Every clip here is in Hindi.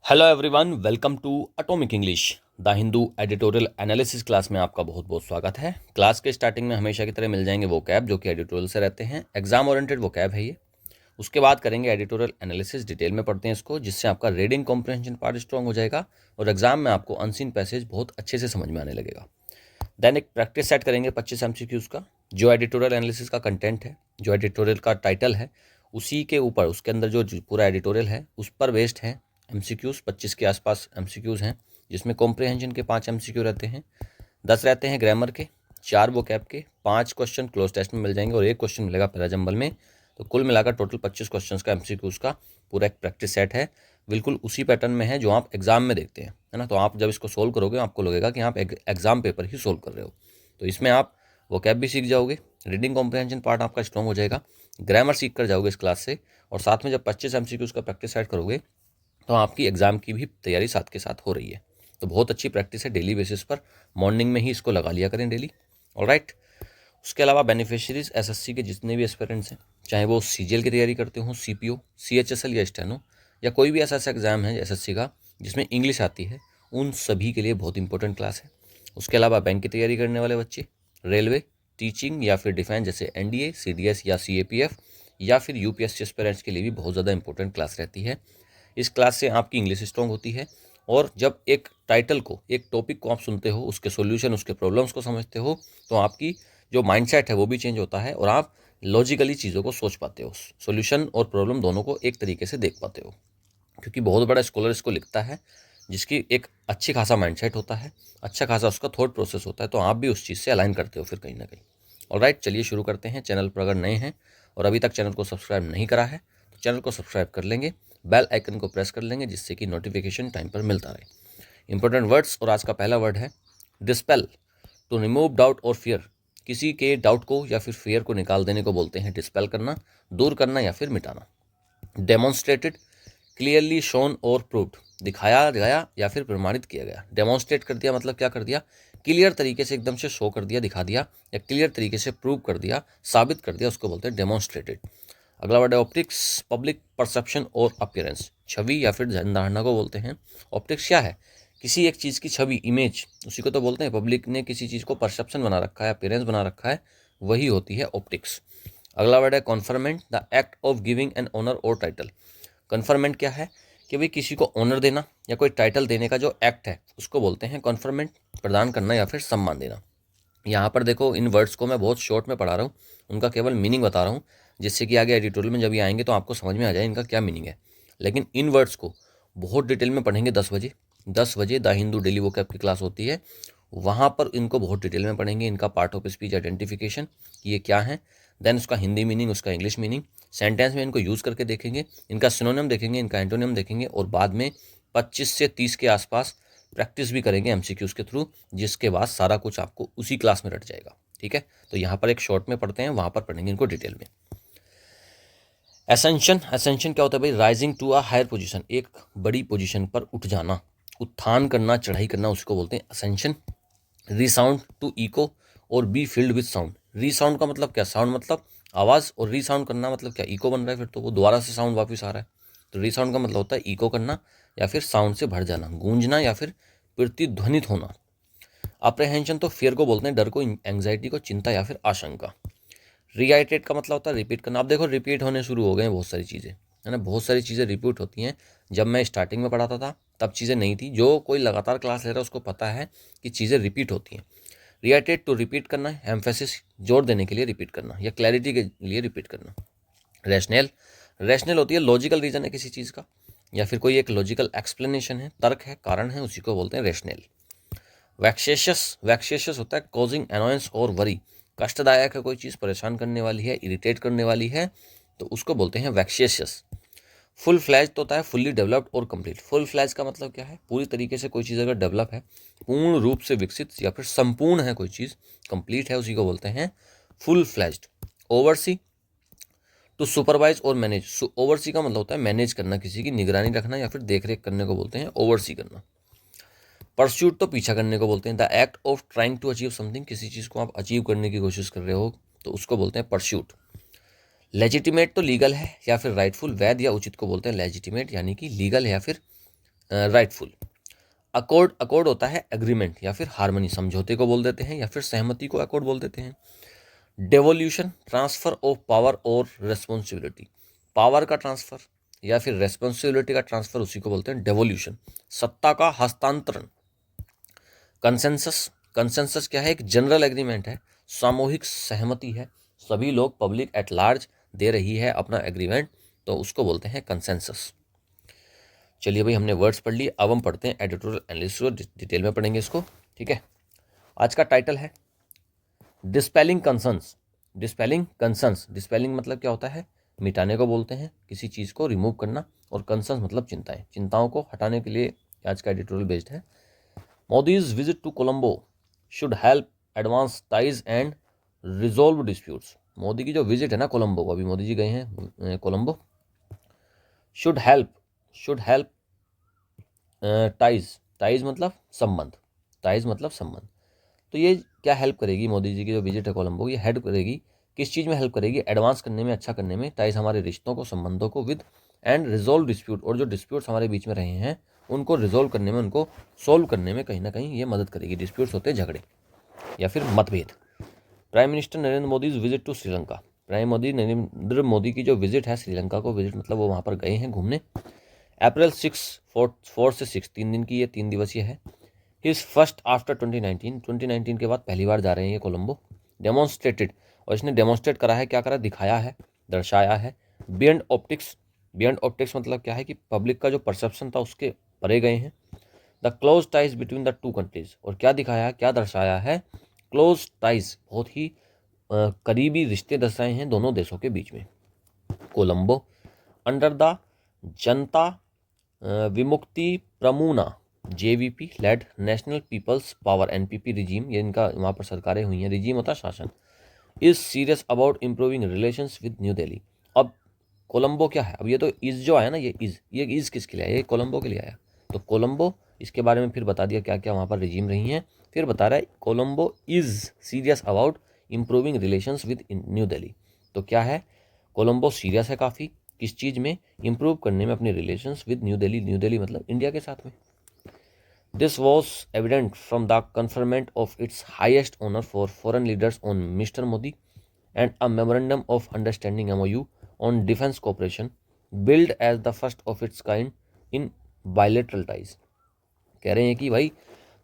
Hello everyone, welcome to atomic English the Hindu editorial analysis class में आपका बहुत बहुत स्वागत है। क्लास के स्टार्टिंग में हमेशा की तरह मिल जाएंगे वोकैब जो कि एडिटोरियल से रहते हैं। एग्जाम ओरिएंटेड वोकैब है ये। उसके बाद करेंगे एडिटोरियल एनालिसिस, डिटेल में पढ़ते हैं इसको, जिससे आपका रीडिंग कॉम्प्रहेंशन पार्ट स्ट्रॉन्ग हो जाएगा और एग्जाम में आपको अनसीन पैसेज बहुत अच्छे से समझ में आने लगेगा। देन एक प्रैक्टिस सेट करेंगे 25 MCQs का। जो एडिटोरियल एनालिसिस का कंटेंट है, जो एडिटोरियल का टाइटल है, उसी के ऊपर उसके अंदर जो पूरा एडिटोरियल है उस पर बेस्ड है MCQs। 25 के आसपास MCQs हैं, जिसमें कॉम्प्रिहेंशन के 5 MCQ रहते हैं, 10 रहते हैं ग्रामर के, 4 वोकैब के, 5 क्वेश्चन क्लोज टेस्ट में मिल जाएंगे और 1 क्वेश्चन मिलेगा पैराजंबल में। तो कुल मिलाकर टोटल 25 क्वेश्चन का MCQs का पूरा एक प्रैक्टिस सेट है। बिल्कुल उसी पैटर्न में है जो आप एग्जाम में देखते हैं, है ना। तो आप जब इसको सोल्व करोगे आपको लगेगा कि आप एग्जाम पेपर ही सोल्व कर रहे हो। तो इसमें आप वोकैब भी सीख जाओगे, रीडिंग कॉम्प्रिहेंशन पार्ट आपका स्ट्रॉन्ग हो जाएगा, ग्रामर सीख कर जाओगे इस क्लास से, और साथ में जब 25 MCQs का प्रैक्टिस सेट करोगे तो आपकी एग्जाम की भी तैयारी साथ के साथ हो रही है। तो बहुत अच्छी प्रैक्टिस है, डेली बेसिस पर मॉर्निंग में ही इसको लगा लिया करें डेली। ऑलराइट। उसके अलावा बेनिफिशियरीज एसएससी के जितने भी एस्पिरेंट्स हैं, चाहे वो सीजीएल की तैयारी करते हो, सीपीओ, सीएचएसएल या स्टेनो, या कोई भी ऐसा एग्जाम है एसएससी का जिसमें इंग्लिश आती है, उन सभी के लिए बहुत इंपॉर्टेंट क्लास है। उसके अलावा बैंक की तैयारी करने वाले बच्चे, रेलवे, टीचिंग या फिर डिफेंस जैसे एनडीए, सीडीएस या सीएपीएफ, या फिर यूपीएससी एस्पिरेंट्स के लिए भी बहुत ज़्यादा इंपॉर्टेंट क्लास रहती है। इस क्लास से आपकी इंग्लिश स्ट्रॉन्ग होती है, और जब एक टाइटल को, एक टॉपिक को आप सुनते हो, उसके सॉल्यूशन, उसके प्रॉब्लम्स को समझते हो, तो आपकी जो माइंडसेट है वो भी चेंज होता है और आप लॉजिकली चीज़ों को सोच पाते हो, सॉल्यूशन और प्रॉब्लम दोनों को एक तरीके से देख पाते हो। क्योंकि बहुत बड़ा स्कॉलर इसको लिखता है जिसकी एक अच्छी खासा माइंडसेट होता है, अच्छा खासा उसका थॉट प्रोसेस होता है, तो आप भी उस चीज़ से अलाइन करते हो फिर कहीं ना कहीं। ऑलराइट, चलिए शुरू करते हैं। चैनल पर अगर नए हैं और अभी तक चैनल को सब्सक्राइब नहीं करा है तो चैनल को सब्सक्राइब कर लेंगे, बेल आइकन को प्रेस कर लेंगे, जिससे कि नोटिफिकेशन टाइम पर मिलता रहे। इंपॉर्टेंट वर्ड्स, और आज का पहला वर्ड है डिस्पेल। टू रिमूव डाउट और फियर, किसी के डाउट को या फिर फियर को निकाल देने को बोलते हैं डिस्पेल करना, दूर करना या फिर मिटाना। डेमोन्स्ट्रेटेड, क्लियरली शोन और प्रूव्ड, दिखाया गया या फिर प्रमाणित किया गया। डेमोन्स्ट्रेट कर दिया मतलब क्या कर दिया, क्लियर तरीके से एकदम से शो कर दिया, दिखा दिया, या क्लियर तरीके से प्रूव कर दिया, साबित कर दिया, उसको बोलते हैं डेमोन्स्ट्रेटेड। अगला वर्ड है ऑप्टिक्स, पब्लिक परसेप्शन और अपीयरेंस, छवि या फिर धारणा को बोलते हैं। ऑप्टिक्स क्या है, किसी एक चीज़ की छवि, इमेज, उसी को तो बोलते हैं। पब्लिक ने किसी चीज़ को परसेप्शन बना रखा है, अपीयरेंस बना रखा है, वही होती है ऑप्टिक्स। अगला वर्ड है conferment, the act of giving an honour or title. Conferment क्या है कि भाई किसी को ऑनर देना या कोई टाइटल देने का जो एक्ट है उसको बोलते हैं कन्फर्मेंट, प्रदान करना या फिर सम्मान देना। यहाँ पर देखो, इन वर्ड्स को मैं बहुत शॉर्ट में पढ़ा रहा हूँ, उनका केवल मीनिंग बता रहा हूँ, जिससे कि आगे एडिटोरियल में जब ये आएंगे तो आपको समझ में आ जाए इनका क्या मीनिंग है। लेकिन इन वर्ड्स को बहुत डिटेल में पढ़ेंगे 10 बजे। 10 बजे द हिंदू डेली वोकैब की क्लास होती है, वहाँ पर इनको बहुत डिटेल में पढ़ेंगे, इनका पार्ट ऑफ स्पीच आइडेंटिफिकेशन ये क्या है, देन उसका हिंदी मीनिंग, उसका इंग्लिश मीनिंग, सेंटेंस में इनको यूज़ करके देखेंगे, इनका सिनोनिम देखेंगे, इनका एंटोनिम देखेंगे, और बाद में 25 से 30 के आसपास प्रैक्टिस भी करेंगे MCQs के थ्रू, जिसके बाद सारा कुछ आपको उसी क्लास में रट जाएगा। ठीक है, तो यहाँ पर एक शॉर्ट में पढ़ते हैं, वहाँ पर पढ़ेंगे इनको डिटेल में। एसेंशन, एसेंशन क्या होता है भाई, rising to a higher position, एक बड़ी पोजीशन पर उठ जाना, उत्थान करना, चढ़ाई करना, उसको बोलते हैं असेंशन। रीसाउंड, टू इको और बी फील्ड विद साउंड। रीसाउंड का मतलब क्या, साउंड मतलब आवाज़, और रीसाउंड करना मतलब क्या, इको बन रहा है, फिर तो वो दोबारा से साउंड वापस आ रहा है। तो रीसाउंड का मतलब होता है इको करना या फिर साउंड से भर जाना, गूंजना या फिर प्रतिध्वनित होना। अप्रहेंशन तो फियर को बोलते हैं, डर को, एंग्जाइटी को, चिंता या फिर आशंका। रीआइटेट का मतलब होता है रिपीट करना। आप देखो रिपीट होने शुरू हो गए हैं बहुत सारी चीज़ें, है ना, बहुत सारी चीज़ें रिपीट होती हैं। जब मैं स्टार्टिंग में पढ़ाता था तब चीज़ें नहीं थी, जो कोई लगातार क्लास ले रहा है उसको पता है कि चीज़ें रिपीट होती हैं। रिआइटेट टू रिपीट करना, एम्फेसिस जोर देने के लिए रिपीट करना या क्लैरिटी के लिए रिपीट करना। रैशनल, रैशनल होती है लॉजिकल रीजन है किसी चीज़ का, या फिर कोई एक लॉजिकल एक्सप्लेनेशन है, तर्क है, कारण है, उसी को बोलते हैं रैशनल। वैक्सेशियस, वैक्सेशियस होता है कॉजिंग अनॉयंस और वरी, कष्टदायक है कोई चीज़, परेशान करने वाली है, इरिटेट करने वाली है, तो उसको बोलते हैं वैक्सेशियस। फुल फ्लैज तो होता है फुल्ली डेवलप्ड और कंप्लीट। फुल फ्लैज का मतलब क्या है, पूरी तरीके से कोई चीज़ अगर डेवलप है, पूर्ण रूप से विकसित या फिर संपूर्ण है कोई चीज़, कंप्लीट है, उसी को बोलते हैं full fledged. Oversee, to supervise और मैनेज। ओवरसी का मतलब होता है मैनेज करना, किसी की निगरानी रखना या फिर देखरेख करने को बोलते हैं ओवरसी करना। परस्यूट तो पीछा करने को बोलते हैं, the act of trying to achieve something, किसी चीज़ को आप अचीव करने की कोशिश कर रहे हो तो उसको बोलते हैं परस्यूट। लेजिटिमेट तो लीगल है या फिर राइटफुल, वैध या उचित को बोलते हैं लेजिटिमेट, यानी कि लीगल है या फिर राइटफुल। अकॉर्ड, अकॉर्ड होता है एग्रीमेंट या फिर हार्मनी, समझौते को बोल देते हैं या फिर सहमति को अकॉर्ड बोल देते हैं। डेवोल्यूशन, ट्रांसफर ऑफ पावर और रेस्पॉन्सिबिलिटी, पावर का ट्रांसफर या फिर रेस्पॉन्सिबिलिटी का ट्रांसफर, उसी को बोलते हैं डेवोल्यूशन, सत्ता का हस्तांतरण। कंसेंसस, कंसेंसस क्या है? एक जनरल एग्रीमेंट है, सामूहिक सहमति है, सभी लोग, पब्लिक एट लार्ज दे रही है अपना एग्रीमेंट, तो उसको बोलते हैं कंसेंसस। चलिए भाई, हमने वर्ड्स पढ़ लिए, अब हम पढ़ते हैं एडिटोरियल एनालिसिस, डिटेल में पढ़ेंगे इसको, ठीक है। आज का टाइटल है डिस्पेलिंग कंसर्न्स। डिस्पेलिंग कंसर्न्स, डिस्पेलिंग मतलब क्या होता है? मिटाने को बोलते हैं, किसी चीज़ को रिमूव करना, और कंसर्न्स मतलब चिंताएं, चिंताओं को हटाने के लिए आज का एडिटोरियल बेस्ड है। Modi's visit to Colombo should help advance ties and resolve disputes. Modi की जो विजिट है ना कोलंबो, अभी मोदी जी गए हैं Colombo, should help ties, ties मतलब संबंध, टाइज मतलब संबंध, तो ये क्या हेल्प करेगी? मोदी जी की जो विजिट है कोलंबो, ये हेल्प करेगी, किस चीज़ में हेल्प करेगी? एडवांस करने में, अच्छा करने में, टाइज हमारे रिश्तों को, संबंधों को, विद एंड रिजोल्व डिस्प्यूट, और जो डिस्प्यूट्स हमारे बीच में रहे हैं उनको रिजोल्व करने में, उनको सोल्व करने में कहीं ना कहीं ये मदद करेगी। डिस्प्यूट्स होते हैं झगड़े या फिर मतभेद। Prime minister Narendra Modi visit to Sri Lanka, prime Modi Narendra Modi की जो विजिट है श्रीलंका को, विजिट मतलब वो वहाँ पर गए हैं घूमने। अप्रैल 4 से 6, 3 दिन की ये 3 दिवसीय है। हिज फर्स्ट आफ्टर 2019 के बाद पहली बार जा रहे हैं ये कोलंबो। डेमोन्स्ट्रेटेड, और इसने डेमोन्स्ट्रेट करा है, क्या करा? दिखाया है, दर्शाया है। बियॉन्ड ऑप्टिक्स, बियॉन्ड ऑप्टिक्स मतलब क्या है कि पब्लिक का जो परसेप्शन था उसके परे गए हैं। The close ties between the two countries, और क्या दिखाया है, क्या दर्शाया है? क्लोज टाइज, बहुत ही करीबी रिश्ते दर्शाए हैं दोनों देशों के बीच में। Colombo under the Janatha Vimukthi Peramuna JVP led national people's power NPP regime, ये इनका वहाँ पर सरकारें हुई हैं, रिजीम होता शासन, is serious about improving relations with new Delhi. अब कोलंबो क्या है? अब ये तो इज जो आया ना, ये इज किसके लिए आया? ये कोलंबो के लिए आया। तो कोलंबो, इसके बारे में फिर बता दिया क्या क्या वहाँ पर रिजीम रही हैं, फिर बता रहा है Colombo is serious about improving relations with new Delhi. तो क्या है? कोलंबो सीरियस है काफ़ी, किस चीज़ में? इम्प्रूव करने में अपने relations with new Delhi, new Delhi मतलब इंडिया के साथ में। This was evident from the conferment of its highest honor for foreign leaders on Mr. Modi and a memorandum of understanding MOU on defense cooperation, billed as the first of its kind in bilateral ties। कह रहे हैं कि भाई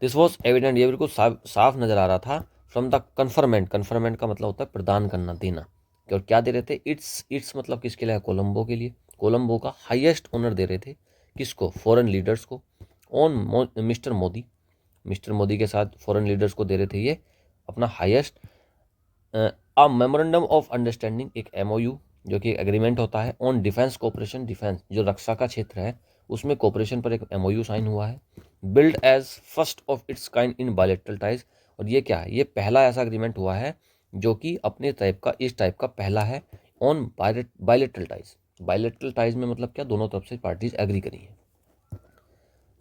दिस वॉज एविडेंट, ये बिल्कुल साफ नजर आ रहा था, फ्रॉम द कन्फर्मेंट, कन्फर्मेंट का मतलब होता है प्रदान करना, देना। और क्या दे रहे थे? इट्स मतलब किसके लिए? कोलंबो के लिए। कोलंबो का हाईएस्ट ऑनर दे रहे थे, किसको? फॉरेन लीडर्स को। On mister Modi, mister Modi के साथ फॉरेन लीडर्स को दे रहे थे ये अपना highest a memorandum of understanding, एक MOU जो कि एग्रीमेंट होता है ऑन डिफेंस कोऑपरेशन, डिफेंस जो रक्षा का क्षेत्र है उसमें कोऑपरेशन पर एक MOU साइन हुआ है। Billed as first of its kind in bilateral ties, और ये क्या है? ये पहला ऐसा एग्रीमेंट हुआ है जो कि अपने टाइप का, इस टाइप का पहला है on bilateral ties. Bilateral ties में मतलब क्या? दोनों तरफ से पार्टीज एग्री करी है।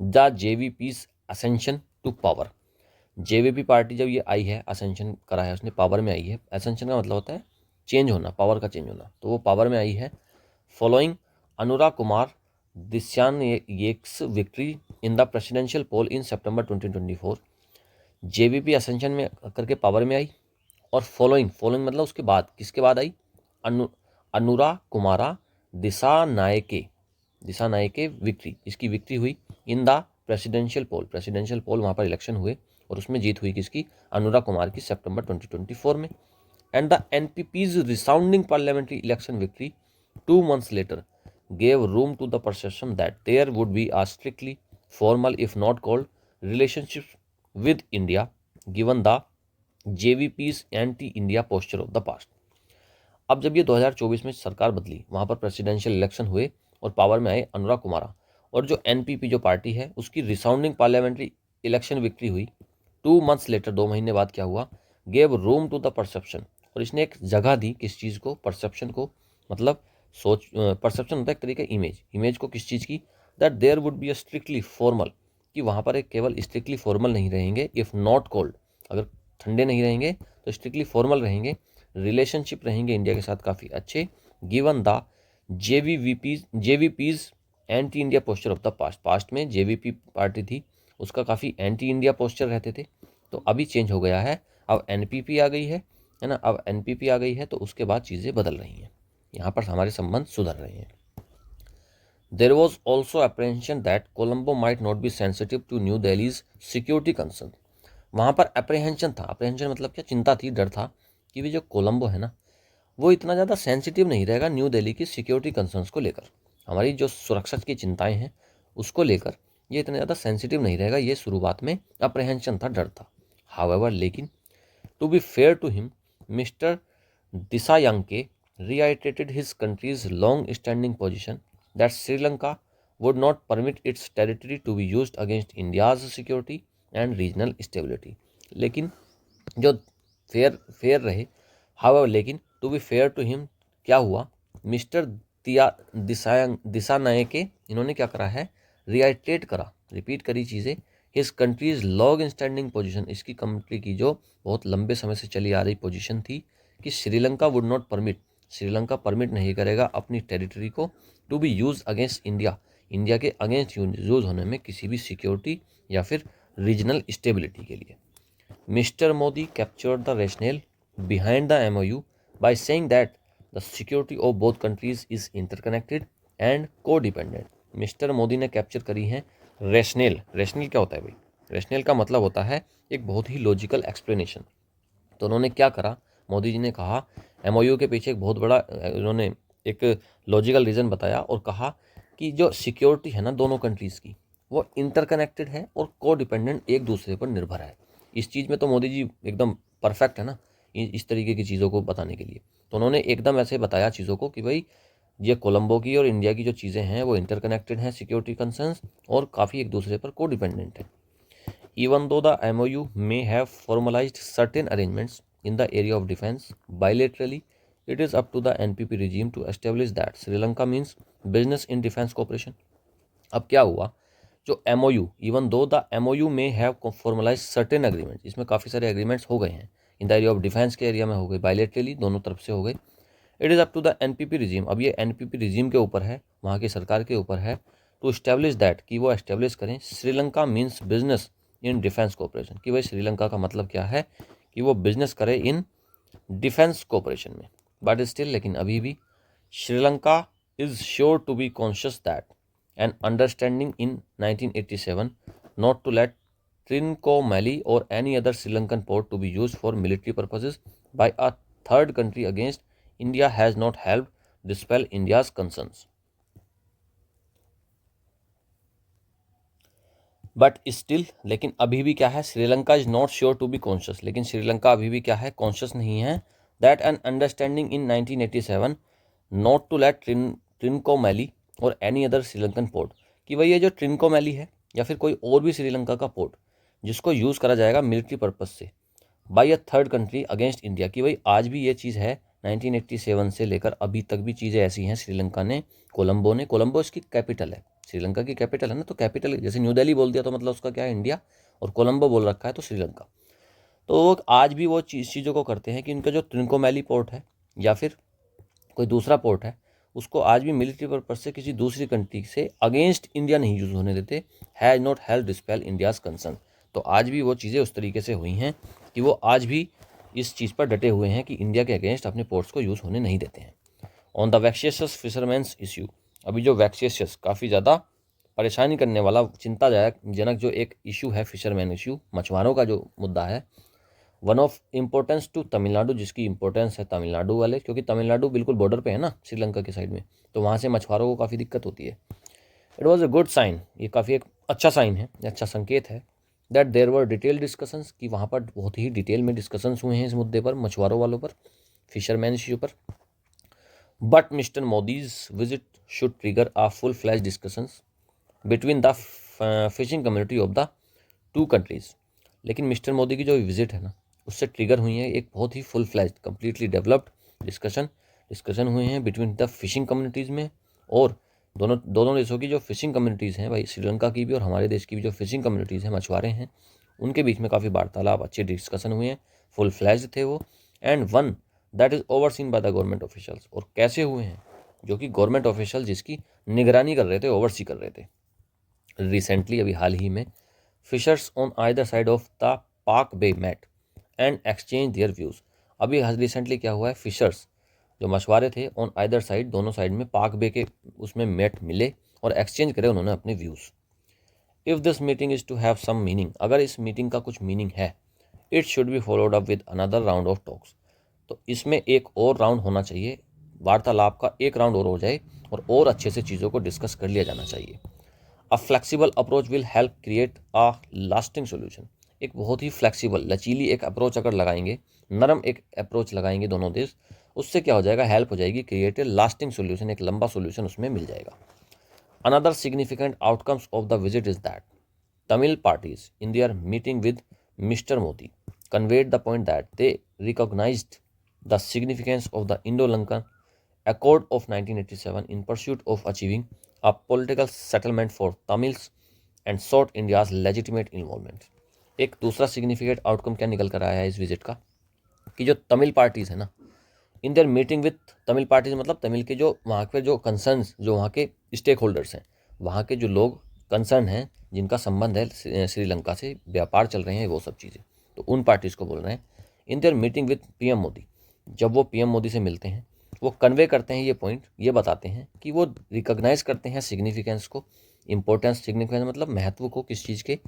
The JVP's ascension to power, JVP party जब ये आई है, असेंशन करा है उसने, पावर में आई है। असेंशन का मतलब होता है चेंज होना, पावर का चेंज होना, तो वो पावर में आई है। Following Anurag Kumar Dissanayake's victory in the presidential poll in September 2024, JVP ascension में करके पावर में आई। और फॉलोइंग मतलब उसके बाद, किसके बाद आई? अनुराग कुमारा दिसानायके विक्ट्री, इसकी विक्ट्री हुई इन द प्रेसिडेंशियल पोल वहाँ पर इलेक्शन हुए और उसमें जीत हुई किसकी? अनुराग कुमार की, सितंबर 2024 में। And the NPP's resounding parliamentary election victory 2 months later gave room to the perception that there would be a strictly formal, if not cold, relationship with India, given the JVP's anti-India posture of the past। अब जब ये 2024 में सरकार बदली, वहाँ पर प्रेसिडेंशियल इलेक्शन हुए और पावर में आए अनुराग कुमारा, और जो NPP जो पार्टी है उसकी रिसाउंडिंग पार्लियामेंट्री इलेक्शन विक्ट्री हुई 2 months लेटर, 2 महीने बाद क्या हुआ? Gave room to the perception, और इसने एक जगह दी किस चीज़ को? परसेप्शन को, मतलब सोच, परसेप्शन होता है एक तरीके इमेज को किस चीज़ की? That there would be a strictly formal, कि वहाँ पर एक केवल स्ट्रिक्टली फॉर्मल नहीं रहेंगे, इफ़ नॉट कोल्ड, अगर ठंडे नहीं रहेंगे तो स्ट्रिक्टली फॉर्मल रहेंगे, रिलेशनशिप रहेंगे इंडिया के साथ काफ़ी अच्छे, given the JVP's anti India posture of the past में जेवीपी पार्टी थी, उसका काफ़ी एंटी इंडिया पोस्चर रहते थे, तो अभी चेंज हो गया है, अब एनपीपी आ गई है ना, अब एनपीपी आ गई है तो उसके बाद चीज़ें बदल रही हैं, यहाँ पर हमारे संबंध सुधर रहे हैं। There was also apprehension that Colombo might not be sensitive to new Delhi's security concern. वहाँ पर अप्रहेंशन था, अप्रहेंशन मतलब क्या, चिंता थी, डर था कि भी जो कोलंबो है ना वो इतना ज़्यादा सेंसिटिव नहीं रहेगा न्यू दिल्ली की सिक्योरिटी कंसर्न्स को लेकर, हमारी जो सुरक्षा की चिंताएं हैं उसको लेकर ये इतना ज़्यादा सेंसिटिव नहीं रहेगा, ये शुरुआत में अप्रहेंशन था, डर था। हाउएवर, लेकिन to be fair to him, mister Dissanayake reiterated his country's long-standing position that Sri Lanka would not permit its territory to be used against India's security and regional stability। लेकिन जो फेयर रहे, हाउएवर, लेकिन to be fair to him क्या हुआ, मिस्टर दिसानायके इन्होंने क्या करा है, रिआइट्रेट करा, रिपीट करी चीज़ें, his countries long standing position, इसकी कंट्री की जो बहुत लंबे समय से चली आ रही पोजीशन थी कि Sri Lanka would not permit, Sri Lanka permit नहीं करेगा अपनी टेरिटरी को to be use against India, India के अगेंस्ट यूज होने में किसी भी सिक्योरिटी या फिर रीजनल स्टेबिलिटी के लिए। Mister Modi captured the rational behind the MOU by saying that the security of both countries is interconnected and co-dependent। Mister Modi ने कैप्चर करी है रैशनल। रैशनल क्या होता है भाई, रैशनल का मतलब होता है एक बहुत ही लॉजिकल एक्सप्लेनेशन। तो उन्होंने क्या करा, मोदी जी ने कहा MOU के पीछे एक बहुत बड़ा उन्होंने एक लॉजिकल रीज़न बताया और कहा कि जो सिक्योरिटी है ना दोनों कंट्रीज़ की वो इंटरकनेक्टेड है और को डिपेंडेंट एक दूसरे पर निर्भर है। इस चीज़ में तो मोदी जी एकदम परफेक्ट है ना इस तरीके की चीज़ों को बताने के लिए। तो उन्होंने एकदम ऐसे बताया चीज़ों को कि भाई ये कोलंबो की और इंडिया की जो चीज़ें हैं वो इंटरकनेक्टेड हैं सिक्योरिटी कंसर्न्स और काफ़ी एक दूसरे पर को डिपेंडेंट है। Even though the MOU may have formalized certain arrangements in the area of defense bilaterally, it is up to the NPP regime to establish that Sri Lanka means business in defense cooperation। अब क्या हुआ, जो MOU, even though the MOU में हैव फॉर्मलाइज सर्टेन एग्रीमेंट, इसमें काफ़ी सारे एग्रीमेंट्स हो गए हैं, in the area of defence के एरिया में हो गए, बायलेटरली दोनों तरफ से हो गए। It is up to the NPP regime, अब ये NPP रिजीम के ऊपर है, वहाँ की सरकार के ऊपर है, टू इस्टेब्लिश दैट कि वो एस्टेब्लिश करें Sri Lanka means business in defence cooperation, कि भाई श्रीलंका का मतलब क्या है कि वो बिजनेस करे इन डिफेंस कोऑपरेशन में। बट स्टिल, लेकिन अभी भी Sri Lanka is sure to be conscious that an understanding in 1987 not to let Trincomalee or any other Sri Lankan port to be used for military purposes by a third country against India has not helped dispel India's concerns। But still, लेकिन अभी भी क्या है, Sri Lanka is not sure to be conscious, लेकिन श्रीलंका अभी भी क्या है, कॉन्शियस नहीं है, that an understanding in 1987 not to let Trincomalee or any other Sri Lankan port, कि भाई ये जो ट्रिनकोमैली है या फिर कोई और भी श्रीलंका का पोर्ट जिसको यूज़ करा जाएगा मिलिट्री पर्पस से by a third country against India, की भाई आज भी ये चीज़ है 1987 से लेकर अभी तक भी चीज़ें ऐसी हैं। श्रीलंका ने, कोलंबो इसकी कैपिटल है, श्रीलंका की कैपिटल है ना, तो कैपिटल जैसे न्यू दिल्ली बोल दिया तो मतलब उसका क्या है, इंडिया, और कोलंबो बोल रखा है तो श्रीलंका। तो आज भी वो चीज़ों को करते हैं कि इनका जो ट्रिनकोमैली पोर्ट है या फिर कोई दूसरा पोर्ट है उसको आज भी मिलिट्री पर्पज से किसी दूसरी कंट्री से अगेंस्ट इंडिया नहीं यूज़ होने देते, has not help dispel India's concern. तो आज भी वो चीज़ें उस तरीके से हुई हैं कि वो आज भी इस चीज़ पर डटे हुए हैं कि इंडिया के अगेंस्ट अपने पोर्ट्स को यूज़ होने नहीं देते हैं। ऑन द वैक्सियस फिशरमैन्स इशू, अभी जो वैक्सियस काफ़ी ज़्यादा परेशानी करने वाला चिंताजनक जो एक इशू है फिशरमैन इशू, मछुआरों का जो मुद्दा है, one of importance to Tamil Nadu, जिसकी इंपॉर्टेंस है तमिलनाडु वाले, क्योंकि तमिलनाडु बिल्कुल बॉर्डर पे है ना श्रीलंका के साइड में, तो वहाँ से मछुआरों को काफ़ी दिक्कत होती है। It was a good sign, ये काफ़ी एक अच्छा साइन है, अच्छा संकेत है, that there were detail discussions, कि वहाँ पर बहुत ही डिटेल में डिस्कशंस हुए हैं इस मुद्दे पर, मछुआरों वालों पर, फिशरमैन इशू पर। But mister Modi's visit should trigger a full flash discussions between the fishing community of the two countries. लेकिन मिस्टर मोदी की जो विजिट है ना उससे ट्रिगर हुई है एक बहुत ही full flash completely developed discussion हुए हैं बिटवीन द फिशिंग कम्युनिटीज़ में, और दोनों देशों की जो फिशिंग कम्युनिटीज़ हैं भाई, श्रीलंका की भी और हमारे देश की भी जो फिशिंग कम्युनिटीज़ हैं, मछुआरे हैं, उनके बीच में काफ़ी वार्तालाप, अच्छे डिस्कशन हुए हैं, फुल फ्लैश्ड थे वो, and one that is overseen by the government officials, और कैसे हुए हैं, जो कि गवर्नमेंट ऑफिशियल जिसकी निगरानी कर रहे थे, ओवरसी कर रहे थे। रिसेंटली, अभी हाल ही में, fishers on either side of the Palk Bay met and exchange their views. अभी रिसेंटली क्या हुआ है, फिशर्स जो मछुआरे थे ऑन आइदर साइड, दोनों साइड में पाक बे के उसमें मेट मिले और एक्सचेंज करे उन्होंने अपने views. If this meeting is to have some meaning, अगर इस मीटिंग का कुछ मीनिंग है, it should be followed up with another round of talks. तो इसमें एक और राउंड होना चाहिए, वार्तालाप का एक राउंड और हो जाए और अच्छे से चीज़ों को डिस्कस कर लिया जाना चाहिए। A flexible approach will help create a lasting solution. एक बहुत ही फ्लेक्सिबल, लचीली एक अप्रोच अगर लगाएंगे, नरम एक अप्रोच लगाएंगे दोनों देश, उससे क्या हो जाएगा, हेल्प हो जाएगी, क्रिएट ए लास्टिंग सोल्यूशन, एक लंबा सोल्यूशन उसमें मिल जाएगा। Another significant outcomes of the visit is that Tamil parties, in their meeting with Mr. Modi, conveyed the point that they recognized the significance of the Indo-Lankan Accord of 1987 in pursuit of achieving a political settlement for Tamils and sought India's legitimate involvement. एक दूसरा सिग्निफिकेंट आउटकम क्या निकल कर आया है इस विजिट का, कि जो तमिल पार्टीज़ है ना, इन their meeting with Tamil parties, मतलब तमिल के जो वहाँ के जो कंसर्न्स, जो वहाँ के स्टेक होल्डर्स हैं, वहाँ के जो लोग कंसर्न हैं, जिनका संबंध है श्रीलंका से, व्यापार चल रहे हैं, वो सब चीज़ें, तो उन पार्टीज़ को बोल रहे हैं। इन their meeting with PM Modi, जब वो पीएम मोदी से मिलते हैं, वो कन्वे करते हैं ये पॉइंट, ये बताते हैं कि वो रिकॉग्नाइज करते हैं सिग्निफिकेंस को, इम्पोर्टेंस, सिग्निफिकेंस मतलब महत्व को, किस चीज़ के,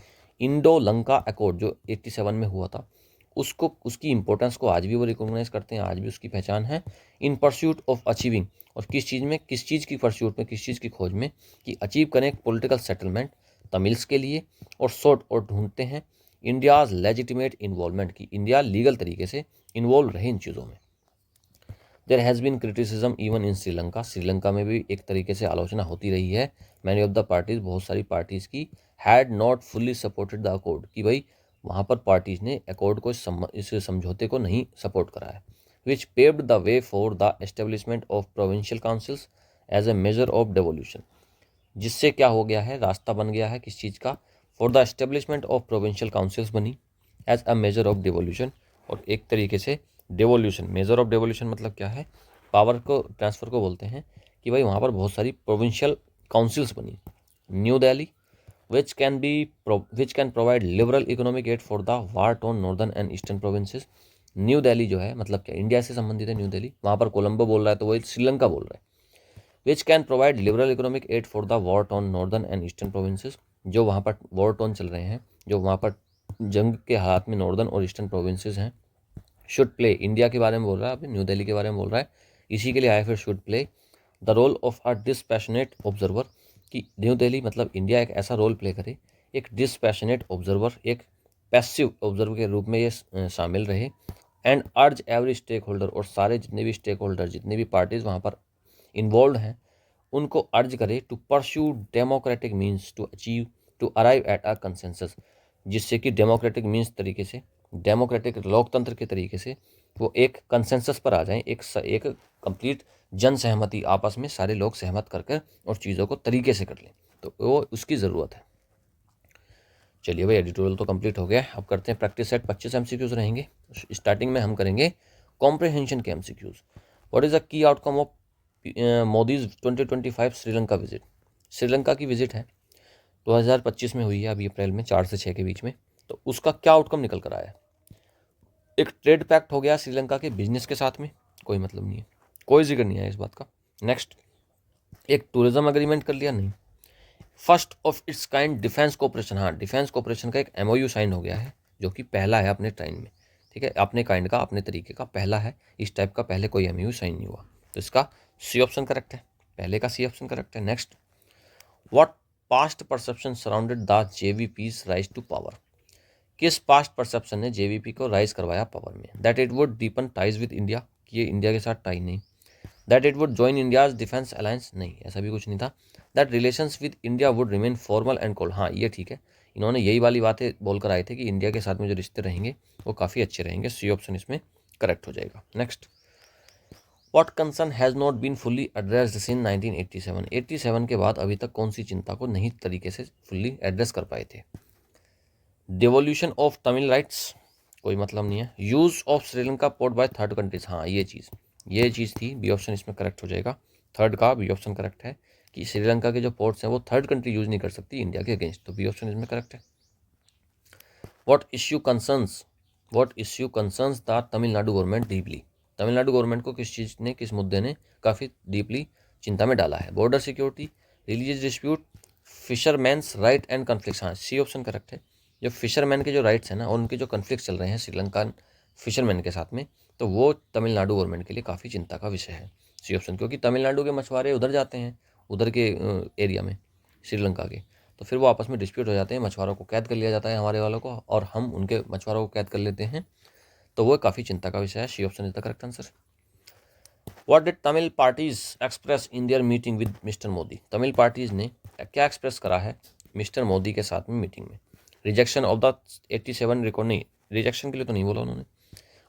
इंडो लंका अकॉर्ड जो 87 में हुआ था, उसको, उसकी इंपॉर्टेंस को आज भी वो रिकॉग्नाइज करते हैं, आज भी उसकी पहचान है। इन परस्यूट ऑफ अचीविंग, और किस चीज़ में, किस चीज़ की परस्यूट में, किस चीज़ की खोज में, कि अचीव करें पॉलिटिकल सेटलमेंट तमिल्स के लिए, और सोट और ढूंढते हैं इंडियाज़ लेजिटिमेट इन्वॉल्वमेंट, की इंडिया लीगल तरीके से इन्वॉल्व रहे इन चीज़ों में। There has been criticism even in Sri Lanka, Sri Lanka में भी एक तरीके से आलोचना होती रही है। मैनी ऑफ द पार्टीज़, बहुत सारी पार्टीज़ की, had not fully supported the accord, कि भाई वहाँ पर पार्टीज़ ने अकॉर्ड को, इस समझौते को नहीं सपोर्ट करा है। Which paved the way for the establishment of provincial councils as a major of devolution, जिससे क्या हो गया है, रास्ता बन गया है किस चीज़ का, for the establishment of provincial councils बनी as a major of devolution, और एक तरीके से डेवोल्यूशन, मेजर ऑफ डेवोल्यूशन मतलब क्या है, पावर को ट्रांसफ़र को बोलते हैं, कि भाई वहाँ पर बहुत सारी प्रोविंशियल काउंसिल्स बनी। New Delhi which can provide liberal economic aid for the war-torn northern and eastern provinces। New Delhi जो है मतलब क्या, इंडिया से संबंधित है न्यू दिल्ली, वहाँ पर कोलंबो बोल रहा है तो वही श्रीलंका बोल रहा है। which can provide liberal economic aid for the war-torn northern and eastern provinces, जो वहाँ पर वॉर टोन चल रहे हैं, जो वहाँ पर जंग के हालात में नॉर्दर्न और ईस्टर्न प्रोविंसेस हैं। शुड प्ले, इंडिया के बारे में बोल रहा है, अभी न्यू दिल्ली के बारे में बोल रहा है, इसी के लिए आया फिर should play the role of a dispassionate observer, कि न्यू दिल्ली मतलब इंडिया एक ऐसा रोल प्ले करे, एक डिस्पैशनेट ऑब्जर्वर, एक पैसिव ऑब्जर्वर के रूप में ये शामिल रहे। एंड अर्ज एवरी स्टेक होल्डर, और सारे जितने भी स्टेक होल्डर, जितने भी पार्टीज वहाँ पर इन्वॉल्व हैं, उनको अर्ज करे to pursue democratic means to achieve, to arrive at a consensus, जिससे कि डेमोक्रेटिक मीन्स तरीके से, डेमोक्रेटिक लोकतंत्र के तरीके से वो एक कंसेंसस पर आ जाएं, एक कंप्लीट जन सहमति, आपस में सारे लोग सहमत कर और चीज़ों को तरीके से कर लें, तो वो उसकी ज़रूरत है। चलिए भाई, एडिटोरियल तो कंप्लीट हो गया, अब करते हैं प्रैक्टिस सेट। 25 एमसीक्यूज रहेंगे। स्टार्टिंग में हम करेंगे कॉम्प्रिहेंशन के MCQs. What is the key outcome of Modi's 2025 Sri Lanka visit. Sri Lanka की विजिट है 2025 में हुई है, अभी अप्रैल में 4 से 6 के बीच में, तो उसका क्या आउटकम निकल कर आया। एक ट्रेड पैक्ट हो गया श्रीलंका के बिजनेस के साथ में, कोई मतलब नहीं है, कोई जिक्र नहीं है इस बात का। नेक्स्ट, एक टूरिज्म एग्रीमेंट कर लिया, नहीं। First of its kind defence cooperation, हाँ डिफेंस कोऑपरेशन का एक एमओयू साइन हो गया है, जो कि पहला है अपने टाइम में, ठीक है, अपने काइंड का, अपने तरीके का पहला है, इस टाइप का पहले कोई एमओयू साइन नहीं हुआ, तो इसका सी ऑप्शन करेक्ट है, पहले का सी ऑप्शन करेक्ट है। Next, what past perception surrounded the JVP's rise to power. किस पास्ट परसेप्शन ने जेवीपी को राइज करवाया पावर में। That it would deepen ties with India, कि ये इंडिया के साथ टाई नहीं। That it would join India's defence alliance, नहीं ऐसा भी कुछ नहीं था। That relations with India would remain formal and cold, हाँ ये ठीक है, इन्होंने यही वाली बातें बोलकर आए थे कि इंडिया के साथ में जो रिश्ते रहेंगे वो काफ़ी अच्छे रहेंगे, सी ऑप्शन इसमें करेक्ट हो जाएगा। Next, what concern has not been fully addressed since 1987। 87 के बाद अभी तक कौन सी चिंता को नहीं तरीके से फुल्ली एड्रेस कर पाए थे। डिवोल्यूशन ऑफ तमिल राइट्स, कोई मतलब नहीं है। Use of Sri Lanka port by third countries, हाँ ये चीज़ थी, बी ऑप्शन इसमें करेक्ट हो जाएगा, थर्ड का बी ऑप्शन करेक्ट है। कि श्रीलंका के जो पोर्ट्स हैं वो थर्ड कंट्री यूज़ नहीं कर सकती इंडिया के अगेंस्ट, तो बी ऑप्शन इसमें करेक्ट है। What issue concerns the Tamil Nadu government deeply, Tamil Nadu government को किस चीज़ ने, किस मुद्दे ने काफ़ी डीपली चिंता में डाला है? Border security, religious dispute, fisherman's right and conflicts. हाँ, सी ऑप्शन करेक्ट है। जो फिशरमैन के जो राइट्स हैं ना और उनके जो कन्फ्लिक्ट चल रहे हैं श्रीलंकन फिशरमैन के साथ में, तो वो तमिलनाडु गवर्नमेंट के लिए काफ़ी चिंता का विषय है, सी ऑप्शन। क्योंकि तमिलनाडु के मछुआरे उधर जाते हैं, उधर के एरिया में श्रीलंका के, तो फिर वो आपस में डिस्प्यूट हो जाते हैं, मछुआरों को कैद कर लिया जाता है हमारे वालों को, और हम उनके मछुआरों को कैद कर लेते हैं, तो वो काफ़ी चिंता का विषय है। C option is the correct answer. What did Tamil parties express in their meeting with mister Modi, Tamil parties ने क्या एक्सप्रेस करा है मिस्टर मोदी के साथ में मीटिंग में? रिजेक्शन ऑफ द 87 रिकॉर्ड, नहीं रिजेक्शन के लिए तो नहीं बोला उन्होंने,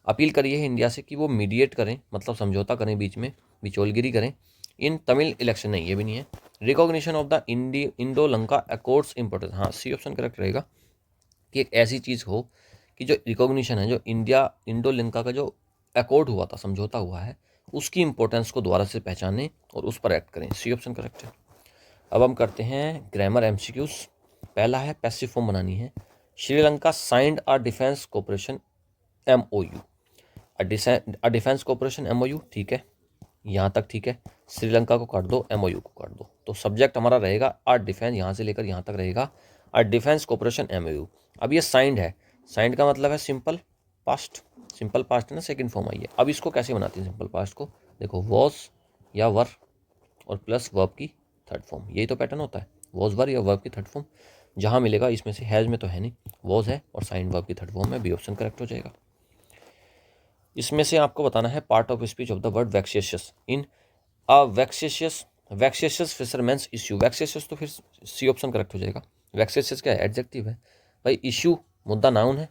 अपील करी है इंडिया से कि वो मीडिएट करें, मतलब समझौता करें, बीच में बिचौलगिरी करें इन तमिल इलेक्शन, नहीं ये भी नहीं है। Recognition of the Indo Lanka accords importance, हाँ सी ऑप्शन करेक्ट रहेगा कि एक ऐसी चीज़ हो कि जो रिकॉग्निशन है, जो इंडो लंका का जो अकॉर्ड हुआ था, समझौता हुआ है, उसकी इंपॉर्टेंस को दोबारा से पहचानें और उस पर एक्ट करें, सी ऑप्शन करेक्ट है। अब हम करते हैं ग्रामर एमसीक्यूज। पहला है पैसिव फॉर्म बनानी है। Sri Lanka signed a defence cooperation MOU, a defence cooperation MOU, ठीक है, यहाँ तक ठीक है। श्रीलंका को काट दो, MOU को काट दो, तो सब्जेक्ट हमारा रहेगा अ डिफेंस, यहाँ से लेकर यहाँ तक रहेगा अ डिफेंस कोऑपरेशन MOU। अब ये साइंड है, साइंड का मतलब है सिंपल पास्ट, सिंपल पास्ट है ना, सेकंड फॉर्म आई है। अब इसको कैसे बनाते हैं सिंपल पास्ट को? देखो वॉज या वर और प्लस वर्ब की थर्ड फॉर्म, यही तो पैटर्न होता है, वॉज वर या वर्ब की थर्ड फॉर्म। जहाँ मिलेगा इसमें से, हैज़ में तो है नहीं, वॉज है और साइंड वर्ब की थर्ड फॉर्म में, बी ऑप्शन करेक्ट हो जाएगा। इसमें से आपको बताना है part of speech of the word vexatious in a vexatious fishermen's issue, vexatious तो फिर सी ऑप्शन करेक्ट हो जाएगा। वैक्सेशियस क्या है? एडजेक्टिव है भाई, इश्यू मुद्दा नाउन है,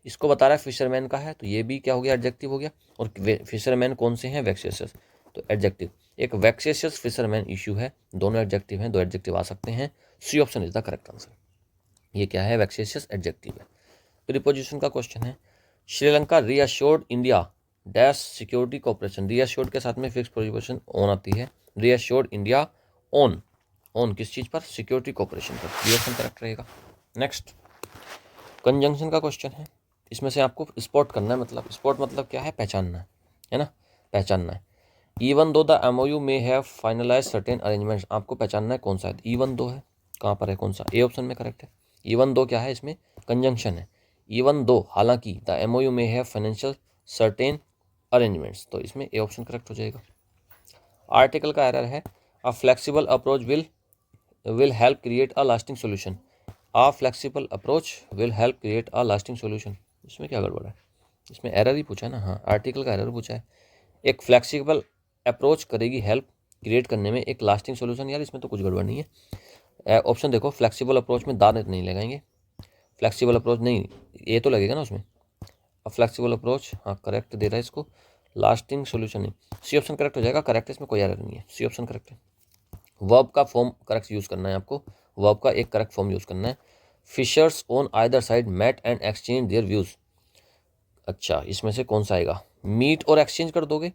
इसको बता रहा है फिशरमैन का है, तो ये भी क्या हो गया? एडजेक्टिव हो गया। और फिशरमैन कौन से हैं? वैक्सेशियस, तो एडजेक्टिव। एक वैक्सेशियस फिशरमैन इश्यू है, दोनों एडजेक्टिव हैं, दो एडजेक्टिव आ सकते हैं, C option is the correct answer. ये क्या है? वैक्सेशियस एडजेक्टिव है। प्रीपोजिशन का क्वेश्चन है, Sri Lanka reassured India dash security cooperation, reassured के साथ में फिक्स प्रीपोजिशन ऑन आती है, रीअश्योर्ड इंडिया ऑन, ऑन किस चीज़ पर? सिक्योरिटी कोऑपरेशन पर, बी ऑप्शन करेक्ट रहेगा। नेक्स्ट कंजंक्शन का क्वेश्चन है, इसमें से आपको स्पॉट करना है, मतलब स्पॉट मतलब क्या है? पहचानना है ना, पहचानना है। इवन दो द MOU में हैव फाइनलाइज सर्टेन अरेंजमेंट्स, आपको पहचानना है कौन सा है। इवन दो है, कहाँ पर है, कौन सा? ए ऑप्शन में करेक्ट है। इवन दो क्या है? इसमें कंजंक्शन है। इवन दो हालांकि द MOU में हैव फाइनेंशियल सर्टेन अरेंजमेंट्स, तो इसमें ए ऑप्शन करेक्ट हो जाएगा। आर्टिकल का एरर है, a flexible approach will help create a lasting solution, a flexible approach will help create a lasting solution, इसमें क्या गड़बड़ है? इसमें एरर ही पूछा है ना, हाँ आर्टिकल का एरर पूछा है। एक फ्लेक्सिबल अप्रोच करेगी हेल्प क्रिएट करने में एक लास्टिंग सोल्यूशन, यार इसमें तो कुछ गड़बड़ नहीं है। ऑप्शन देखो, फ्लेक्सिबल अप्रोच में दांत नहीं लगाएंगे, फ्लेक्सिबल अप्रोच नहीं, ये तो लगेगा ना उसमें। अब फ्लेक्सिबल अप्रोच, हाँ करेक्ट दे रहा है इसको, लास्टिंग सोल्यूशन नहीं, सी ऑप्शन करेक्ट हो जाएगा। करेक्ट है, इसमें कोई एरर नहीं है, सी ऑप्शन करेक्ट है। वर्ब का फॉर्म करेक्ट यूज़ करना है आपको, वर्ब का एक करेक्ट फॉर्म यूज़ करना है। Fishers on either side met and exchange their views, अच्छा इसमें से कौन सा आएगा? मीट और एक्सचेंज कर दोगे,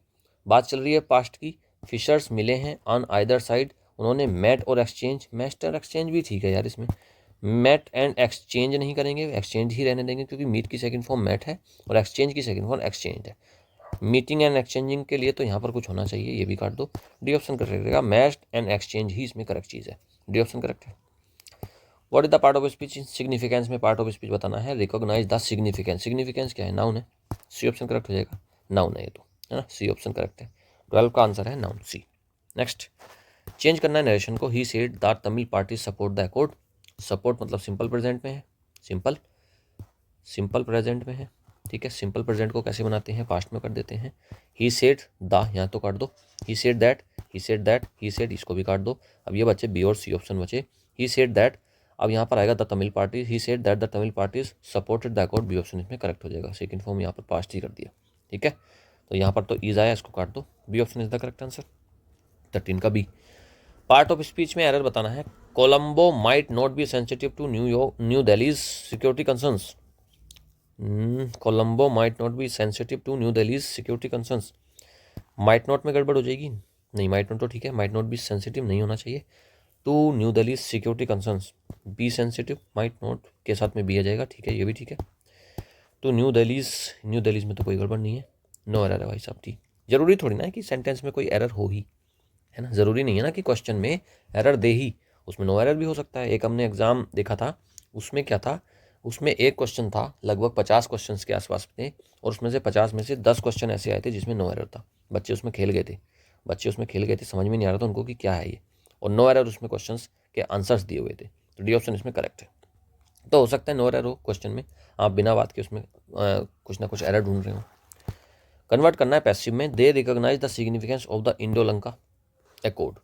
बात चल रही है पास्ट की, फिशर्स मिले हैं ऑन आइदर साइड, उन्होंने मेट और एक्सचेंज, मेट और एक्सचेंज भी ठीक है यार, इसमें मेट एंड एक्सचेंज नहीं करेंगे, एक्सचेंज ही रहने देंगे, क्योंकि मीट की सेकंड फॉर्म मेट है और एक्सचेंज की सेकंड फॉर्म एक्सचेंज है। मीटिंग एंड एक्सचेंजिंग के लिए तो यहाँ पर कुछ होना चाहिए, ये भी काट दो, डी ऑप्शन करेक्ट रहेगा। मैच एंड एक्सचेंज ही इसमें करेक्ट चीज़ है, डी ऑप्शन करेक्ट है। What is the part of speech? Significance में पार्ट ऑफ स्पीच बताना है, रिकॉग्नाइज द सिग्निफिकेंस, सिग्निफिकेंस क्या है? नाउन है, सी ऑप्शन करेक्ट हो जाएगा, नाउन है ये तो, है ना, सी ऑप्शन करेक्ट है। 12 का आंसर है नाउन, सी। नेक्स्ट चेंज करना है नरेशन को, ही said that Tamil party support the accord, support मतलब सिंपल प्रेजेंट में है, सिंपल प्रेजेंट में है, ठीक है। सिंपल प्रेजेंट को कैसे बनाते हैं? पास्ट में कर देते हैं। ही सेड द, यहाँ तो काट दो, ही said that, he said that, he said, इसको भी काट दो। अब ये बच्चे बी और सी ऑप्शन बचे, ही सेड दैट, अब यहाँ पर आएगा the Tamil party, he said that the Tamil parties supported the accord, B option इसमें करेक्ट हो जाएगा, सेकंड फॉर्म यहाँ पर पास्ट ही कर दिया, ठीक है। तो यहाँ पर तो ईज आया, इसको काट दो, B option is the correct answer, 13 का बी। पार्ट ऑफ स्पीच में एरर बताना है, Colombo might not be sensitive to new Delhi's security concerns, Colombo might not be sensitive to new Delhi's security concerns, might not में गड़बड़ हो जाएगी, नहीं, माइट नॉट तो ठीक है, माइट नॉट बी सेंसिटिव नहीं होना चाहिए। To new Delhi security concerns, be sensitive, might not के साथ में बी आ जाएगा, ठीक है, ये भी ठीक है। तो न्यू दिल्लीज में तो कोई गड़बड़ नहीं है, नो एरर है भाई साहब, ठीक। जरूरी थोड़ी ना है कि सेंटेंस में कोई एरर हो ही, है ना, ज़रूरी नहीं है ना कि क्वेश्चन में एरर दे ही, उसमें नो एरर भी हो सकता है। एक हमने एग्ज़ाम देखा था, उसमें क्या था, उसमें एक क्वेश्चन था, लगभग 50 क्वेश्चन के आसपास थे, और उसमें से 50 में से 10 क्वेश्चन ऐसे आए थे जिसमें नो एरर था। बच्चे उसमें खेल गए थे, समझ में नहीं आ रहा था उनको कि क्या है ये, और नो एरर उसमें क्वेश्चन के आंसर्स दिए हुए थे। तो डी ऑप्शन इसमें करेक्ट है। तो हो सकता है नो एरर हो क्वेश्चन में, आप बिना बात के उसमें कुछ ना कुछ एरर ढूंढ रहे हो। कन्वर्ट करना है पैसिव में, they recognise the significance of the Indo Lanka accord.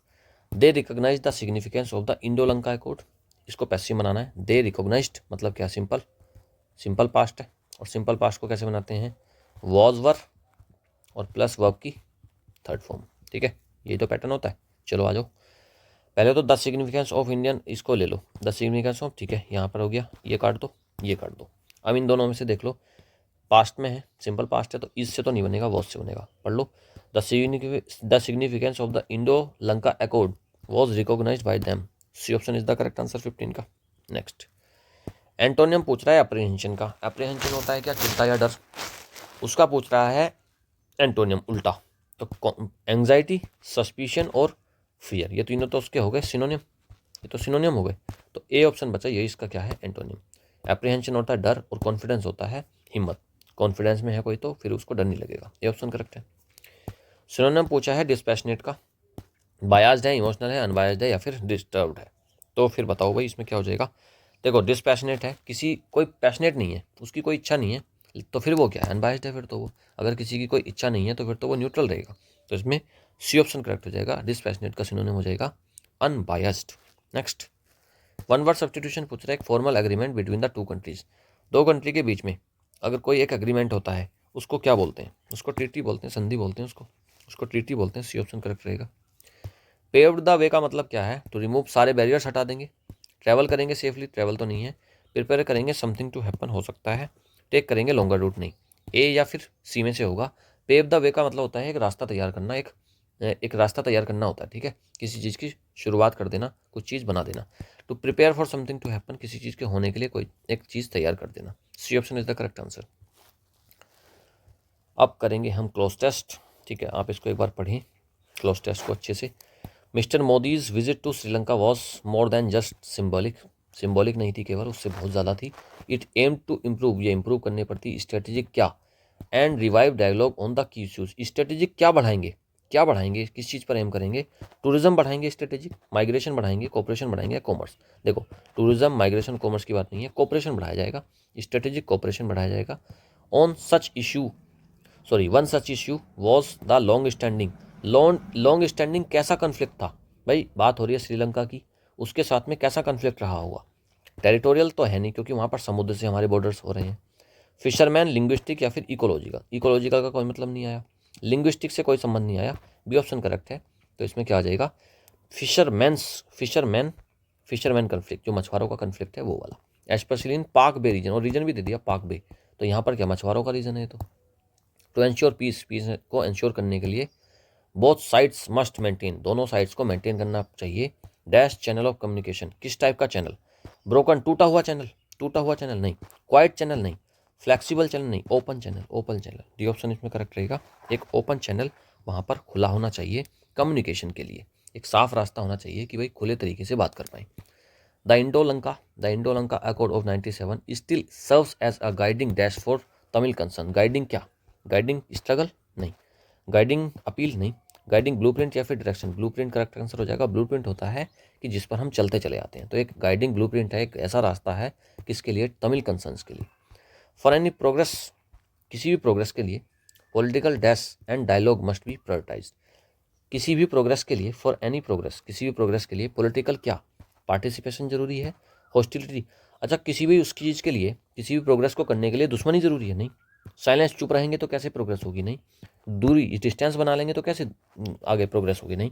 They recognise the significance of the Indo Lanka accord, इसको पैसिव बनाना है। दे रिकॉग्नाइज्ड मतलब क्या, सिंपल पास्ट है, और सिंपल पास्ट को कैसे बनाते हैं, वॉज वर और प्लस वर्ब की थर्ड फॉर्म, ठीक है, यही तो पैटर्न होता है। चलो आ जाओ, पहले तो द सिग्निफिकेंस ऑफ इंडियन, इसको ले लो, द सिग्निफिकेंस ऑफ, ठीक है, यहाँ पर हो गया, ये काट दो, ये काट दो। अब इन दोनों में से देख लो, पास्ट में है, सिंपल पास्ट है, तो इससे तो नहीं बनेगा, वॉज से बनेगा, पढ़ लो। The significance of the Indo Lanka accord was recognised by them, C option is the correct answer 15 का। नेक्स्ट, एंटोनियम पूछ रहा है अप्रीहेंशन का। अप्रीहेंशन होता है क्या, चिंता या डर, उसका पूछ रहा है एंटोनियम उल्टा। तो एंग्जाइटी, सस्पिशन और फियर, ये तीनों तो उसके हो गए सिनोनिम, ये तो सिनोनिम हो गए। तो ए ऑप्शन बचा, ये इसका क्या है, एंटोनिम। एप्रीहेंशन होता है डर, और कॉन्फिडेंस होता है हिम्मत। कॉन्फिडेंस में है कोई तो फिर उसको डर नहीं लगेगा, ये ऑप्शन करेक्ट है। सिनोनिम पूछा है डिस्पैशनेट का, बायास्ड है, इमोशनल है, अनबायास्ड है या फिर डिस्टर्ब्ड है। तो फिर बताओ भाई इसमें क्या हो जाएगा। देखो, डिस्पैशनेट है, कोई पैशनेट नहीं है, उसकी कोई इच्छा नहीं है, तो फिर वो क्या है, अनबायास्ड है। फिर तो वो, अगर किसी की कोई इच्छा नहीं है तो फिर तो वो न्यूट्रल रहेगा। तो इसमें सी ऑप्शन करेक्ट हो जाएगा, डिस्पैशनेट का सिनोनिम हो जाएगा unbiased. Next, one word substitution पूछ रहा है, एक formal agreement between the two countries, दो कंट्री के बीच में अगर कोई एक एग्रीमेंट होता है, उसको क्या बोलते हैं, उसको ट्रीटी बोलते हैं, संधि बोलते हैं उसको ट्रीटी बोलते हैं, सी ऑप्शन करेक्ट रहेगा। पेव्ड द वे का मतलब क्या है, टू रिमूव, सारे बैरियर्स हटा देंगे। ट्रैवल करेंगे सेफली, ट्रैवल तो नहीं है। प्रिपेयर करेंगे, समथिंग टू हैपन हो सकता है। टेक करेंगे, लॉन्गर रूट नहीं, ए या फिर सी में से होगा। पेव द वे का मतलब होता है एक रास्ता तैयार करना, एक रास्ता तैयार करना होता है, ठीक है, किसी चीज़ की शुरुआत कर देना, कुछ चीज़ बना देना। To prepare for something to happen, किसी चीज़ के होने के लिए कोई एक चीज़ तैयार कर देना। C option is the correct answer. अब करेंगे हम क्लोज टेस्ट, ठीक है, आप इसको एक बार पढ़ें क्लोज टेस्ट को अच्छे से। Mister Modi's visit to Sri Lanka was more than just symbolic नहीं थी केवल, उससे बहुत ज़्यादा थी। इट एम टू इम्प्रूव, ये इम्प्रूव करने पर थी। स्ट्रेटेजिक क्या, and revive dialogue on the key issues, strategic क्या बढ़ाएंगे, किस चीज़ पर एम करेंगे। टूरिज्म बढ़ाएंगे, स्ट्रेटेजिक, माइग्रेशन बढ़ाएंगे, कोऑपरेशन बढ़ाएंगे, कॉमर्स। देखो, टूरिज्म, माइग्रेशन, कॉमर्स की बात नहीं है, कोऑपरेशन बढ़ाया जाएगा, स्ट्रेटेजिक कोऑपरेशन बढ़ाया जाएगा। On such issue, sorry, one such issue was the long standing कैसा कन्फ्लिक्ट था, भाई बात हो रही है श्रीलंका की, उसके साथ में कैसा कन्फ्लिक्ट रहा होगा। टेरिटोरियल तो है नहीं, क्योंकि वहाँ पर समुद्र से हमारे बॉर्डर्स हो रहे हैं। फिशरमैन, लिंग्विस्टिक या फिर इकोलॉजिकल का कोई मतलब नहीं आया, लिंग्विस्टिक से कोई संबंध नहीं आया, बी ऑप्शन करेक्ट है। तो इसमें क्या आ जाएगा, फिशरमैन कन्फ्लिक्ट, जो मछुआरों का कन्फ्लिक्ट है वो वाला। स्पेशली इन पाक बे रीजन, और रीजन भी दे दिया पाक बे, तो यहाँ पर क्या मछुआरों का रीजन है। तो टू एंश्योर पीस को एंश्योर करने के लिए बोथ साइड्स मस्ट मेंटेन, दोनों साइड्स को मेंटेन करना चाहिए। डैश चैनल ऑफ कम्युनिकेशन, किस टाइप का चैनल, ब्रोकन, टूटा हुआ चैनल नहीं, क्वाइट चैनल नहीं, फ्लेक्सिबल चैनल नहीं, ओपन चैनल। डी ऑप्शन इसमें करेक्ट रहेगा। एक ओपन चैनल वहाँ पर खुला होना चाहिए कम्युनिकेशन के लिए, एक साफ रास्ता होना चाहिए कि भाई खुले तरीके से बात कर पाएँ। The Indo Lanka accord of 97 still serves as a guiding dash for Tamil concern. Guiding क्या, गाइडिंग स्ट्रगल नहीं, गाइडिंग अपील नहीं, गाइडिंग ब्लूप्रिंट या फिर डायरेक्शन। ब्लूप्रिंट करेक्ट आंसर हो जाएगा। ब्लूप्रिंट होता है कि जिस पर हम चलते चले आते हैं, तो एक गाइडिंग ब्लूप्रिंट है, एक ऐसा रास्ता है किसके लिए, तमिल कंसर्न्स के लिए। फॉर एनी प्रोग्रेस, किसी भी प्रोग्रेस के लिए, political dash and dialogue must be prioritised. किसी भी प्रोग्रेस के लिए, फॉर एनी प्रोग्रेस, किसी भी प्रोग्रेस के लिए पॉलिटिकल क्या, पार्टिसिपेशन जरूरी है, हॉस्टिलिटी, अच्छा किसी भी उसकी चीज़ के लिए, किसी भी प्रोग्रेस को करने के लिए दुश्मनी जरूरी है, नहीं। साइलेंस, चुप रहेंगे तो कैसे प्रोग्रेस होगी, नहीं। दूरी, डिस्टेंस बना लेंगे तो कैसे आगे प्रोग्रेस होगी, नहीं।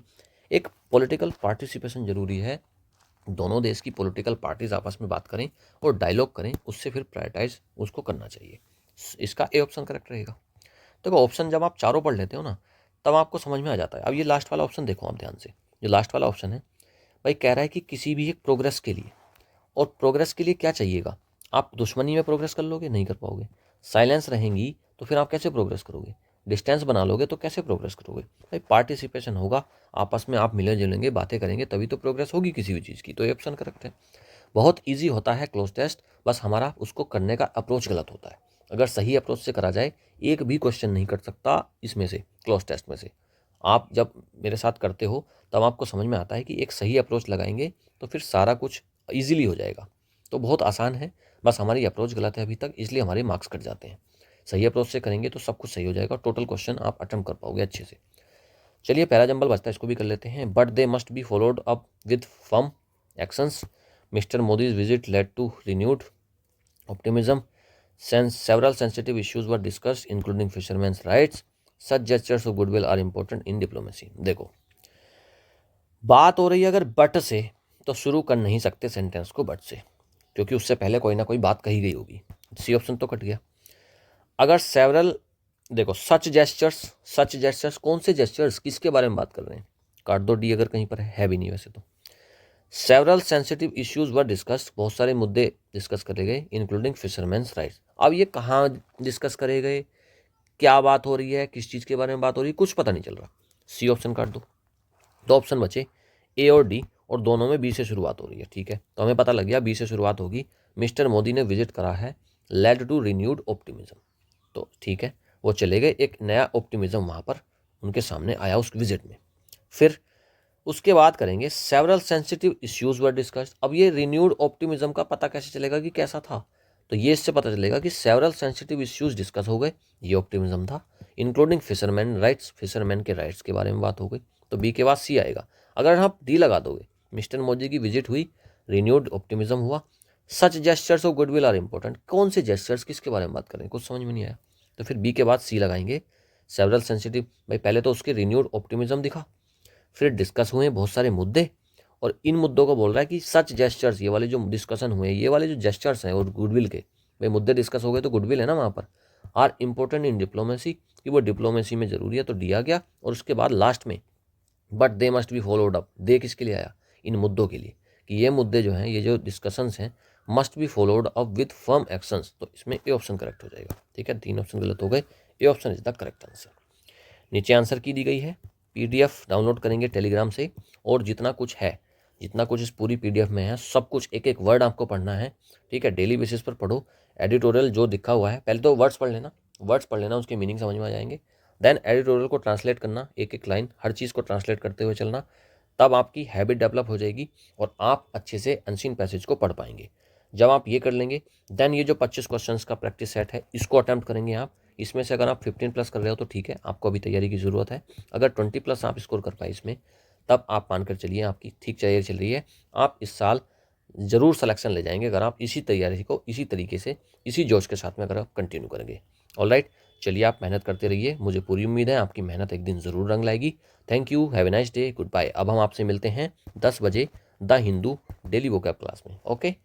एक पॉलिटिकल पार्टिसिपेशन जरूरी है, दोनों देश की पॉलिटिकल पार्टीज आपस में बात करें और डायलॉग करें, उससे फिर प्रायोरिटाइज उसको करना चाहिए। इसका ए ऑप्शन करेक्ट रहेगा। देखो, ऑप्शन जब आप चारों पढ़ लेते हो ना, तब आपको समझ में आ जाता है। अब ये लास्ट वाला ऑप्शन देखो आप ध्यान से, जो लास्ट वाला ऑप्शन है भाई कह रहा है कि किसी भी एक प्रोग्रेस के लिए, और प्रोग्रेस के लिए क्या चाहिएगा, आप दुश्मनी में प्रोग्रेस कर लोगे, नहीं कर पाओगे। साइलेंस रहेंगी तो फिर आप कैसे प्रोग्रेस करोगे, डिस्टेंस बना लोगे तो कैसे प्रोग्रेस करोगे भाई, पार्टिसिपेशन होगा, आपस में आप मिले जुलेंगे, बातें करेंगे, तभी तो प्रोग्रेस होगी किसी भी चीज़ की। तो ये ऑप्शन करेक्ट है। बहुत ईजी होता है क्लोज टेस्ट, बस हमारा उसको करने का अप्रोच गलत होता है। अगर सही अप्रोच से करा जाए, एक भी क्वेश्चन नहीं कर सकता इसमें से, क्लोज टेस्ट में से। आप जब मेरे साथ करते हो तब आपको समझ में आता है कि एक सही अप्रोच लगाएंगे तो फिर सारा कुछ ईजिली हो जाएगा। तो बहुत आसान है, बस हमारी अप्रोच गलत है अभी तक, इसलिए हमारे मार्क्स कट जाते हैं। सही अप्रोच से करेंगे तो सब कुछ सही हो जाएगा, टोटल क्वेश्चन आप अटेम्प्ट कर पाओगे अच्छे से। चलिए पहला जंबल बचता है, इसको भी कर लेते हैं। But they must be followed up with firm actions. Mister Modi's visit led to renewed optimism. Several sensitive issues were discussed including fisherman's rights. Such gestures of goodwill are important in diplomacy. देखो बात हो रही है अगर बट से, तो शुरू कर नहीं सकते सेंटेंस को बट से, क्योंकि उससे पहले कोई ना कोई बात कही गई होगी। सी ऑप्शन तो कट गया। अगर सेवरल, देखो सच जेस्चर्स कौन से जेस्चर्स, किसके बारे में बात कर रहे हैं, काट दो डी, अगर कहीं पर है भी नहीं वैसे तो। सेवरल सेंसिटिव इश्यूज वर डिस्कस, बहुत सारे मुद्दे डिस्कस करे गए, इंक्लूडिंग फिशरमैन्स राइट्स। अब ये कहाँ डिस्कस करे गए, क्या बात हो रही है, किस चीज़ के बारे में बात हो रही है, कुछ पता नहीं चल रहा। सी ऑप्शन काट दो। दो ऑप्शन बचे ए और डी, और दोनों में बी से शुरुआत हो रही है। ठीक है, तो हमें पता लग गया बी से शुरुआत होगी। मिस्टर मोदी ने विजिट करा है, लेड टू रिन्यूड ऑप्टिमिज्म। तो ठीक है, वो चले गए, एक नया ऑप्टिमिज्म वहाँ पर उनके सामने आया उस विजिट में। फिर उसके बाद करेंगे several sensitive issues were discussed. अब ये रिन्यूड ऑप्टिमिज्म का पता कैसे चलेगा कि कैसा था, तो ये इससे पता चलेगा कि सेवरल सेंसिटिव इश्यूज डिस्कस हो गए, ये ऑप्टिमिज्म था, इंक्लूडिंग फिशरमैन राइट्स, फिशरमैन के राइट्स के बारे में बात हो गई। तो बी के बाद सी आएगा। अगर आप डी लगा दोगे, मिस्टर मोदी की विजिट हुई, रिन्यूड ऑप्टिमिज्म हुआ, such gestures of goodwill are important, कौन से जेस्चर्स, किसके बारे में बात करें, कुछ समझ में नहीं आया। तो फिर बी के बाद सी लगाएंगे, सेवरल सेंसिटिव। भाई पहले तो उसके रिन्यूड ऑप्टिमिज्म दिखा, फिर डिस्कस हुए बहुत सारे मुद्दे, और इन मुद्दों को बोल रहा है कि सच जेस्चर्स, ये वाले जो डिस्कशन हुए, ये वाले जो जेस्चर्स हैं और गुडविल के, भाई मुद्दे डिस्कस हो गए तो गुडविल है ना वहाँ पर, आर इंपॉर्टेंट इन डिप्लोमेसी, कि वो डिप्लोमेसी में जरूरी है, तो दिया गया। और उसके बाद लास्ट में but they must be followed up, they किसके लिए आया, इन मुद्दों के लिए, कि ये मुद्दे जो हैं, ये जो डिस्कशंस हैं, must be followed up with firm actions. तो इसमें ए ऑप्शन करेक्ट हो जाएगा। ठीक है, तीन ऑप्शन गलत हो गए, A option is the correct answer. नीचे आंसर की दी गई है, पीडीएफ डाउनलोड करेंगे टेलीग्राम से, और जितना कुछ है, जितना कुछ इस पूरी पीडीएफ में है, सब कुछ एक एक वर्ड आपको पढ़ना है। ठीक है, डेली बेसिस पर पढ़ो। एडिटोरियल जो दिखा हुआ है, पहले तो वर्ड्स पढ़ लेना, उसके मीनिंग समझ में आ जाएंगे। देन एडिटोरियल को ट्रांसलेट करना, एक एक लाइन, हर चीज़ को ट्रांसलेट करते हुए चलना, तब आपकी हैबिट डेवलप हो जाएगी और आप अच्छे से अनसीन पैसेज को पढ़ पाएंगे। जब आप ये कर लेंगे, देन ये जो 25 क्वेश्चंस का प्रैक्टिस सेट है, इसको अटैम्प्ट करेंगे आप। इसमें से अगर आप 15 प्लस कर रहे हो तो ठीक है, आपको अभी तैयारी की ज़रूरत है। अगर 20 प्लस आप स्कोर कर पाए इसमें, तब आप मानकर चलिए आपकी ठीक तैयारी चल रही है। आप इस साल ज़रूर सिलेक्शन ले जाएंगे अगर आप इसी तैयारी को इसी तरीके से, इसी जोश के साथ में अगर आप कंटिन्यू करेंगे। ऑलराइट, चलिए आप मेहनत करते रहिए, मुझे पूरी उम्मीद है आपकी मेहनत एक दिन ज़रूर रंग लाएगी। Thank you, have a nice day, goodbye. अब हम आपसे मिलते हैं 10 बजे the Hindu daily vocab class में। ओके।